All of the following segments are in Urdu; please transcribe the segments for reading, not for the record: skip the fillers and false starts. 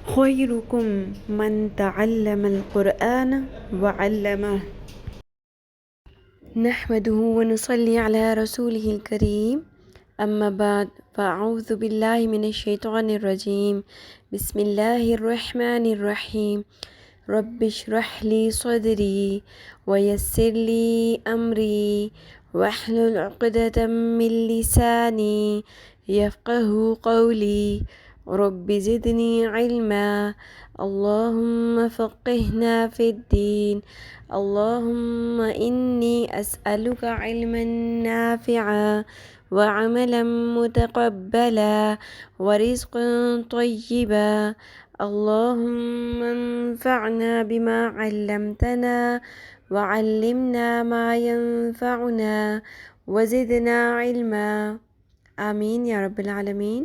خيركم من تعلم القرآن وعلمه نحمده ونصلي على رسوله الكريم أما بعد فأعوذ بالله من الشيطان الرجيم بسم الله الرحمن الرحيم رب اشرح لي صدري ويسر لي أمري واحلل عقدة من لساني يفقه قولي رب زدني علما اللهم فقهنا في الدين اللهم إني أسألك علما نافعا وعملا متقبلا ورزقا طيبا اللهم انفعنا بما علمتنا وعلمنا ما ينفعنا وزدنا علما آمین یا رب العالمین۔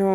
9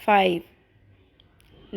5,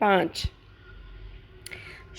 5।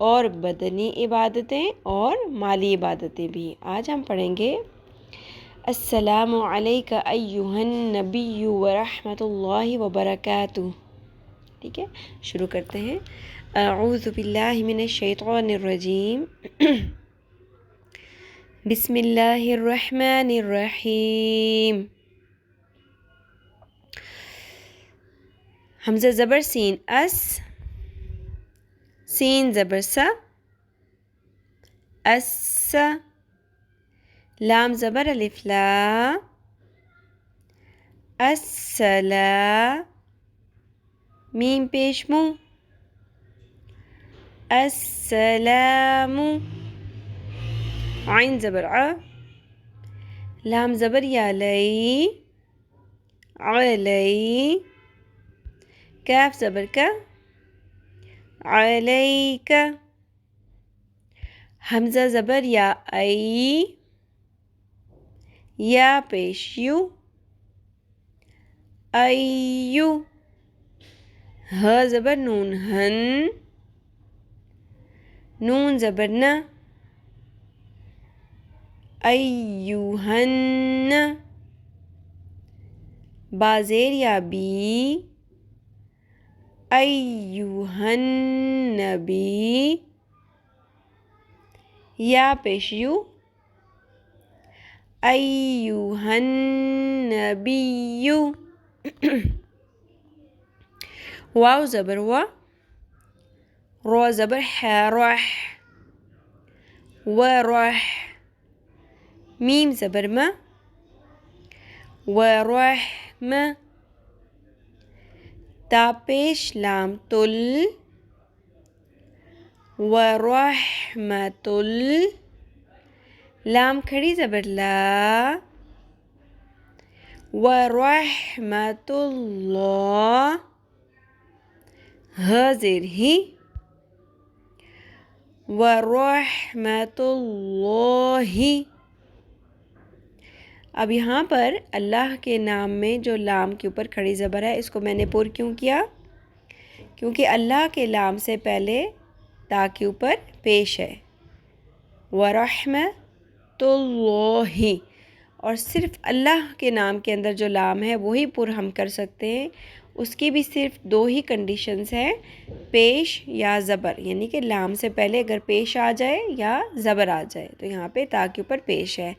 اور بدنی عبادتیں اور مالی عبادتیں بھی۔ آج ہم پڑھیں گے السلام علیکہ ایہا النبی ورحمۃ اللہ وبرکاتہ۔ ٹھیک ہے، شروع کرتے ہیں۔ اعوذ باللہ من الشیطان الرجیم، بسم اللہ الرحمن الرحیم۔ حمزہ زبر سین اس، سین زبر سا، اس، لام زبر الف لا، السلا، میم پیش مو، السلام، عین زبر ع، لام زبر یا لئی، علی، کاف زبر کا، علیک، حمزہ زبر یا ای، یا پیش یو، ایو، ہ زبر نون ہن، نون زبر نہ، ایوہن، با زیر یا بی، ایوہن نبی، یا پیش یو، ایوہن نبیو، واو زبر وا، رو زبر ح، رح، ورح، میم زبر ما، ورحمہ، تا پیش لام تل، ورحمۃ ال، لام کھڑی زبر لا، ورحمۃ اللہ، ہ زیر ہی، ورحمۃ اللہ۔ اب یہاں پر اللہ کے نام میں جو لام کے اوپر کھڑی زبر ہے، اس کو میں نے پر کیوں کیا؟ کیونکہ اللہ کے لام سے پہلے تا کے اوپر پیش ہے، ورحمۃ اللہ، اور صرف اللہ کے نام کے اندر جو لام ہے وہی پر ہم کر سکتے ہیں۔ اس کی بھی صرف دو ہی کنڈیشنز ہیں، پیش یا زبر، یعنی کہ لام سے پہلے اگر پیش آ جائے یا زبر آ جائے، تو یہاں پہ تا کے اوپر پیش ہے۔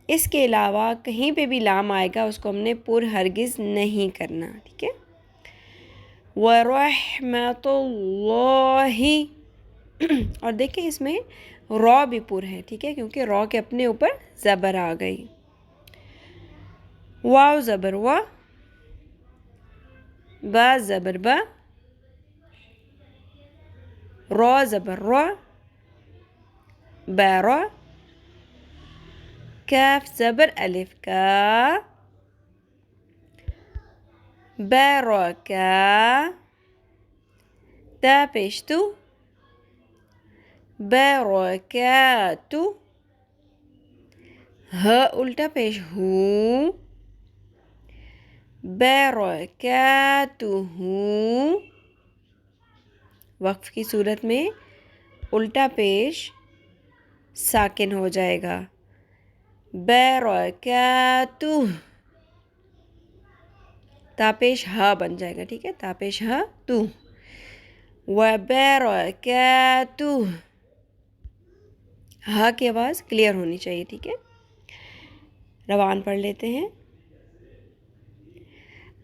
اس کے علاوہ کہیں پہ بھی لام آئے گا اس کو ہم نے پر ہرگز نہیں کرنا، ٹھیک ہے۔ وَرَحْمَةُ اللَّهِ، اور دیکھیں اس میں را بھی پر ہے، ٹھیک ہے، کیونکہ را کے اپنے اوپر زبر آ گئی۔ واو زبر وا، با زبر با، را زبر را، بارا، کاف زبر الف کا، بارکا، تا پیش تو، بارکاتو، ہ الٹا پیش ہو، بارکاتہو، وقف کی صورت میں الٹا پیش ساکن ہو جائے گا، بارکاتہ، تا پیش ہا بن جائے گا، ٹھیک ہے، تا پیش ہا تو، وبرکاتہ، ہا کی آواز کلیئر ہونی چاہیے، ٹھیک ہے۔ روان پڑھ لیتے ہیں۔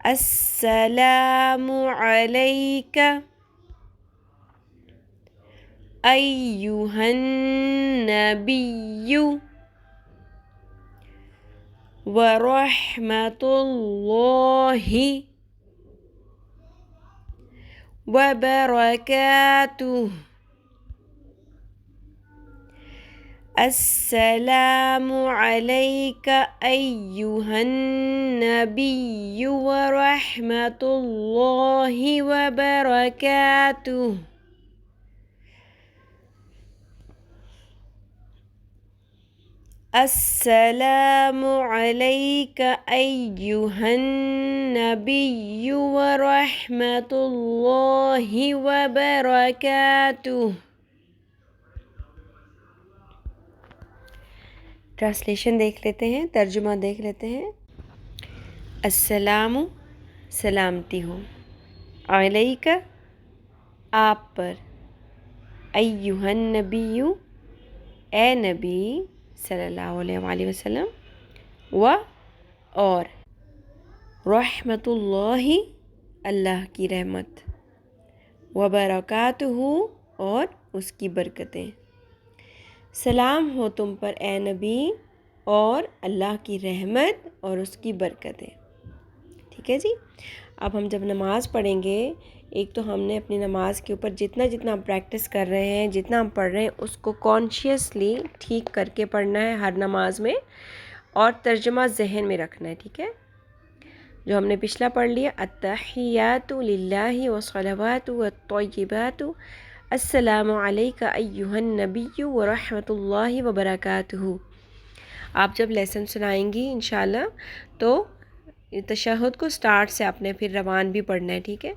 السلام علیک ایہا النبی ورحمۃ اللہ وبرکاتہ۔ السلام علیک ایہا النبی ورحمۃ اللہ وبرکاتہ۔ السلام علیک ایہا النبی ورحمۃ اللہ وبرکاتہ۔ ٹرانسلیشن دیکھ لیتے ہیں، ترجمہ دیکھ لیتے ہیں۔ السلام، سلامتی ہو، علیک، آپ پر، ایھا النبی، اے نبی صلی اللہ علیہ وآلہ وسلم، و اور، رحمت اللہ، اللہ کی رحمت، وبرکاتہ اور اس کی برکتیں، سلام ہو تم پر اے نبی اور اللہ کی رحمت اور اس کی برکتیں۔ ٹھیک ہے جی۔ اب ہم جب نماز پڑھیں گے، ایک تو ہم نے اپنی نماز کے اوپر جتنا ہم پریکٹس کر رہے ہیں، جتنا ہم پڑھ رہے ہیں، اس کو کانشیسلی ٹھیک کر کے پڑھنا ہے ہر نماز میں، اور ترجمہ ذہن میں رکھنا ہے۔ ٹھیک ہے، جو ہم نے پچھلا پڑھ لیا، التحیات للہ والصلوات والطیبات، السلام علیک ایھا النبی ورحمۃ اللہ وبرکاتہ۔ آپ جب لیسن سنائیں گی انشاءاللہ تو تشہد کو سٹارٹ سے آپ نے پھر روان بھی پڑھنا ہے۔ ٹھیک ہے،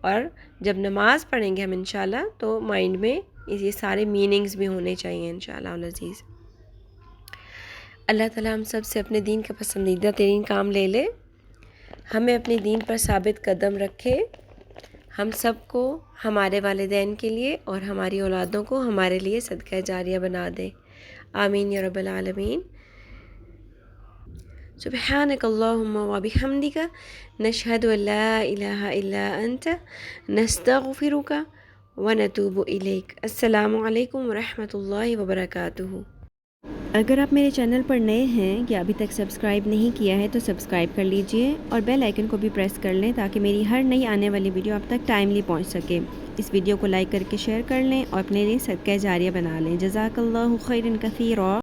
اور جب نماز پڑھیں گے ہم انشاءاللہ تو مائنڈ میں یہ سارے میننگز بھی ہونے چاہیے انشاءاللہ العزیز۔ اللہ تعالیٰ ہم سب سے اپنے دین کا پسندیدہ ترین کام لے لے، ہمیں اپنے دین پر ثابت قدم رکھے، ہم سب کو، ہمارے والدین کے لیے اور ہماری اولادوں کو ہمارے لیے صدقہ جاریہ بنا دے، آمین یا رب العالمین۔ سبحانک اللہم وبحمدک، نشہد ان لا الہ الا انت، نستغفرک ونتوب الیک۔ السلام علیکم ورحمۃ اللہ وبرکاتہ۔ اگر آپ میرے چینل پر نئے ہیں یا ابھی تک سبسکرائب نہیں کیا ہے تو سبسکرائب کر لیجئے اور بیل آئیکن کو بھی پریس کر لیں تاکہ میری ہر نئی آنے والی ویڈیو آپ تک ٹائملی پہنچ سکے۔ اس ویڈیو کو لائک کر کے شیئر کر لیں اور اپنے لیے صدقہ جاریہ بنا لیں۔ جزاک اللہ خیرا کثیرا۔